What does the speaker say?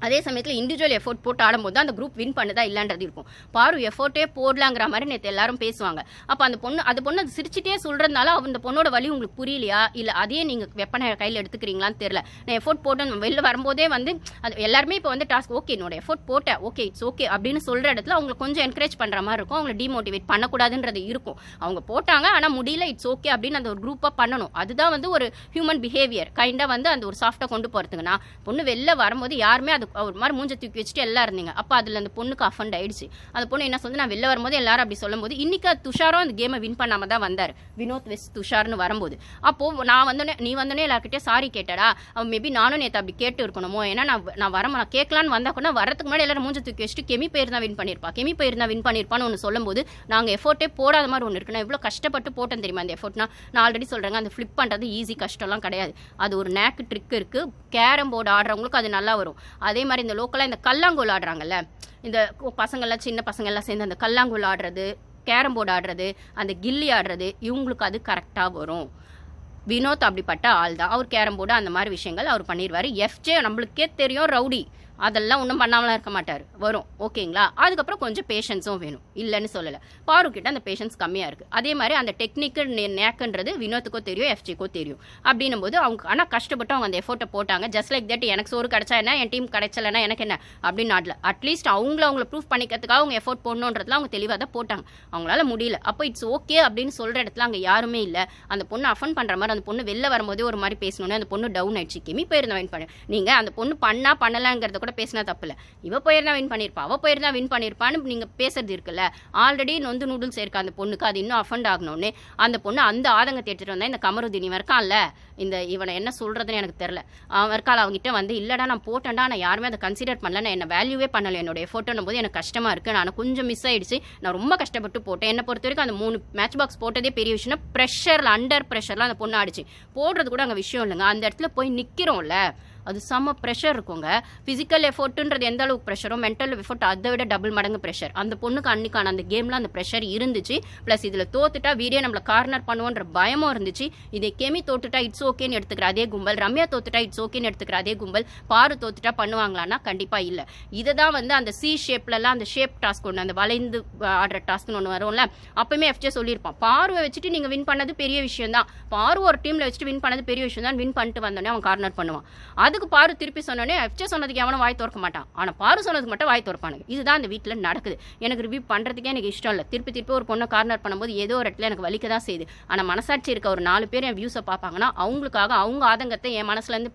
அதே சமயத்தில் individual effort போட்டு ஆடும்போது அந்த குரூப் வின் பண்ணுதா இல்லைன்றது இருக்கும். பாரு எஃபோர்ட்டே போடலாங்கிற மாதிரி நேற்று எல்லாரும் பேசுவாங்க. அப்போ அந்த பொண்ணு அது சிரிச்சிட்டே சொல்கிறதுனால அந்த பொண்ணோட வழி உங்களுக்கு புரியலையா, இல்லை அதையே நீங்கள் வெப்பனை கையில் எடுத்துக்கிறீங்களான்னு தெரியல. நான் எஃபோர்ட் போட்டேன் வெளில வரும்போதே வந்து அது எல்லாருமே இப்போ வந்து டாஸ்க் ஓகே என்னோட எஃபோர்ட் போட்டேன், ஓகே இட்ஸ் ஓகே அப்படின்னு சொல்கிற இடத்துல அவங்களுக்கு கொஞ்சம் என்கரேஜ் பண்ணுற மாதிரி இருக்கும். அவங்களை டிமோட்டிவேட் பண்ணக்கூடாதுன்றது இருக்கும். அவங்க போட்டாங்க ஆனால் முடியல, இட்ஸ் ஓகே அப்படின்னு அந்த ஒரு குரூப்பாக பண்ணணும். அதுதான் வந்து ஒரு ஹியூமன் பிஹேவியர் கைண்டாக வந்து அந்த ஒரு சாஃப்டாக கொண்டு போகிறதுக்குன்னா பொண்ணு வெளில வரும்போது யாருமே அது ஒரு மாதிரி மூஞ்ச தூக்கி வச்சுட்டு எல்லாம் இருந்தீங்க. அப்போ அதில் அந்த பொண்ணுக்கு அஃபண்ட் ஆயிடுச்சு. அந்த பொண்ணு என்ன சொல்லுது, நான் வெளில வரும்போது எல்லாரும் அப்படி சொல்லும்போது இன்னைக்கு துஷாரும் அந்த கேமை வின் பண்ணாம தான் வந்தார். வினோத் வெஸ் துஷார்னு வரும்போது அப்போ நான் வந்தோடனே நீ வந்தோடனே எல்லாருக்கிட்டே சாரி கேட்டடா, அவன் மேபி நானும் நேற்று அப்படி கேட்டு இருக்கணுமோ, ஏன்னா நான் கேட்கலான்னு வந்தா கூட வரதுக்கு முன்னாடி எல்லாரும் மூஞ்ச தூக்கி வச்சுட்டு கெமி பேர் தான் வின் பண்ணியிருப்பான்னு ஒன்று சொல்லும்போது நாங்கள் எஃபோர்ட்டே போடாத மாதிரி ஒன்று இருக்கு. நான் இவ்வளோ கஷ்டப்பட்டு போட்டேன் தெரியுமா அந்த எஃபோர்ட்னா. நான் ஆல்ரெடி சொல்கிறேங்க, அந்த ஃப்ளிப் பண்ணுறது ஈஸி கஷ்டம்லாம் கிடையாது. அது ஒரு நேக்கு ட்ரிக் இருக்குது. கேரம் போர்டு ஆடுறவங்களுக்கு அது நல்லா வரும். அதே மாதிரி இந்த லோக்கலாக இந்த கல்லாங்கோல் ஆடுறாங்கல்ல, இந்த பசங்கள்லாம் சின்ன பசங்கள்லாம் சேர்ந்து அந்த கல்லாங்கோல் ஆடுறது, கேரம் போர்டு ஆடுறது, அந்த கில்லி ஆடுறது, இவங்களுக்கு அது கரெக்டாக வரும். வினோத் அப்படிப்பட்ட ஆள் தான். அவர் கேரம் போர்டு அந்த மாதிரி விஷயங்கள் அவர் பண்ணிடுவார். எஃப்ஜே நம்மளுக்கே தெரியும் ரவுடி, அதெல்லாம் ஒன்றும் பண்ணாமலாம் இருக்க மாட்டார், வரும் ஓகேங்களா. அதுக்கப்புறம் கொஞ்சம் பேஷன்ஸும் வேணும், இல்லைன்னு சொல்லலை. பாரு கிட்ட அந்த பேஷன்ஸ் கம்மியாக இருக்குது. அதே மாதிரி அந்த டெக்னிக்கல் நேக்குன்றது வினோத்துக்கோ தெரியும், எஃப்ஜிக்கோ தெரியும். அப்படின்னும் போது அவங்க ஆனால் கஷ்டப்பட்டு அவங்க அந்த எஃபோர்ட்டை போட்டாங்க. ஜஸ்ட் லைக் தட் எனக்கு சோறு கிடைச்சா என்ன, என் டீம் கிடைச்சலன்னா எனக்கு என்ன அப்படின்னு ஆடல. அட்லீஸ்ட் அவங்கள ப்ரூஃப் பண்ணிக்கிறதுக்காக அவங்க எஃபோர்ட் போடணுன்றதுல அவங்க தெளிவாக தான் போட்டாங்க. அவங்களால முடியல. அப்போ இட்ஸ் ஓகே அப்படின்னு சொல்கிற இடத்துல அங்கே யாருமே இல்லை. அந்த பொண்ணு அஃபன் பண்ணுற மாதிரி அந்த பொண்ணு வெளில வரும்போதே ஒரு மாதிரி பேசணுன்னு அந்த பொண்ணு டவுன் ஆயிடுச்சு. கெமி போயிருந்தா வின் பண்ண நீங்கள் அந்த பொண்ணு பண்ணலாங்கிறத கூட பேசினா தப்பு இல்லை. இவ போயிருந்தா வின் பண்ணியிருப்பான்னு நீங்கள் பேசுறது இருக்குல்ல. ஆல்ரெடி நொந்து நூடுல்ஸ் இருக்க அந்த பொண்ணுக்கு அது இன்னும் அஃபண்ட் ஆகணும்னு அந்த பொண்ணு அந்த ஆதங்கத்தை எடுத்துகிட்டு வந்தா இந்த கமருதீன் இவன் இருக்கான்ல, இந்த இவனை என்ன சொல்கிறதுன்னு எனக்கு தெரில. அவன் இருக்காள் அவங்ககிட்ட வந்து இல்லைடா நான் போட்டேன்டா, நான் யாருமே அதை கன்சிடர் பண்ணல, நான் என்ன வேல்யூவே பண்ணலை, என்னோட எஃபோர்ட்டுன்னும் போது எனக்கு கஷ்டமாக இருக்குது, நான் கொஞ்சம் மிஸ் ஆகிடுச்சு, நான் ரொம்ப கஷ்டப்பட்டு போட்டேன். என்னை பொறுத்த வரைக்கும் அந்த 3 மேட்ச் பாக்ஸ் போட்டதே பெரிய விஷயம். ப்ரெஷரில் அண்டர் ப்ரெஷர்லாம் அந்த பொண்ணு ஆடிச்சு. போடுறது கூட அங்கே விஷயம் இல்லைங்க. அந்த இடத்துல போய் நிற்கிறோம்ல, அது செம்ம ப்ரெஷர் இருக்குங்க. ஃபிசிக்கல் எஃபோர்ட்டுன்றது எந்த அளவுக்கு ப்ரெஷரோ மென்டல் எஃபோர்ட் அதை விட டபுள் மடங்கு ப்ரெஷர். அந்த பொண்ணுக்கு அன்னைக்கான அந்த கேமில் அந்த ப்ரெஷர் இருந்துச்சு. ப்ளஸ் இதில் தோத்துட்டா வீடியோ நம்மளை கார்னர் பண்ணுவோன்ற பயமும் இருந்துச்சு. இதை கெமி தோத்துட்டா இட்ஸ் ஓகேன்னு எடுத்துக்கிற அதே கும்பல், ரம்யா தோத்துட்டா இட்ஸ் ஓகேன்னு எடுத்துக்கிற அதே கும்பல், பாரு தோத்துட்டா பண்ணுவாங்களான்னா கண்டிப்பாக இல்லை. இதை தான் வந்து அந்த சி ஷேப்லலாம் அந்த ஷேப் டாஸ்க் ஒன்று, அந்த வளைந்து ஆடுற டாஸ்க்னு ஒன்று வரும்ல, அப்பவுமே எஃப்ஜே சொல்லியிருப்பான், பாருவை வச்சுட்டு நீங்கள் வின் பண்ணது பெரிய விஷயம் தான், பாரு ஒரு டீமில் வச்சுட்டு வின் பண்ணது பெரிய விஷயம் தான், வின் பண்ணிட்டு வந்தோடனே அவன் கார்னர் பண்ணுவான். அதுக்கு பாரு திருப்பி சொன்னோடனே எஃப்ஜே சொன்னதுக்கு எவனும் வாய் திறக்க மாட்டான், ஆனால் பாரு சொன்னதுக்கு மட்டும் வாய் திறப்பானுங்க. இதுதான் அந்த வீட்டில் நடக்குது. எனக்கு ரிவ்யூ பண்ணுறதுக்கே எனக்கு இஷ்டம் இல்லை. திருப்பி ஒரு பொண்ணை கார்னர் பண்ணும்போது ஏதோ ஒரு இடத்துல எனக்கு வலிக்க தான் செய்யுது. ஆனால் மனசாட்சி இருக்க ஒரு 4 பேர் என் வியூஸை பார்ப்பாங்கன்னா அவங்களுக்காக அவங்க ஆதங்கத்தை என் மனசுலேருந்து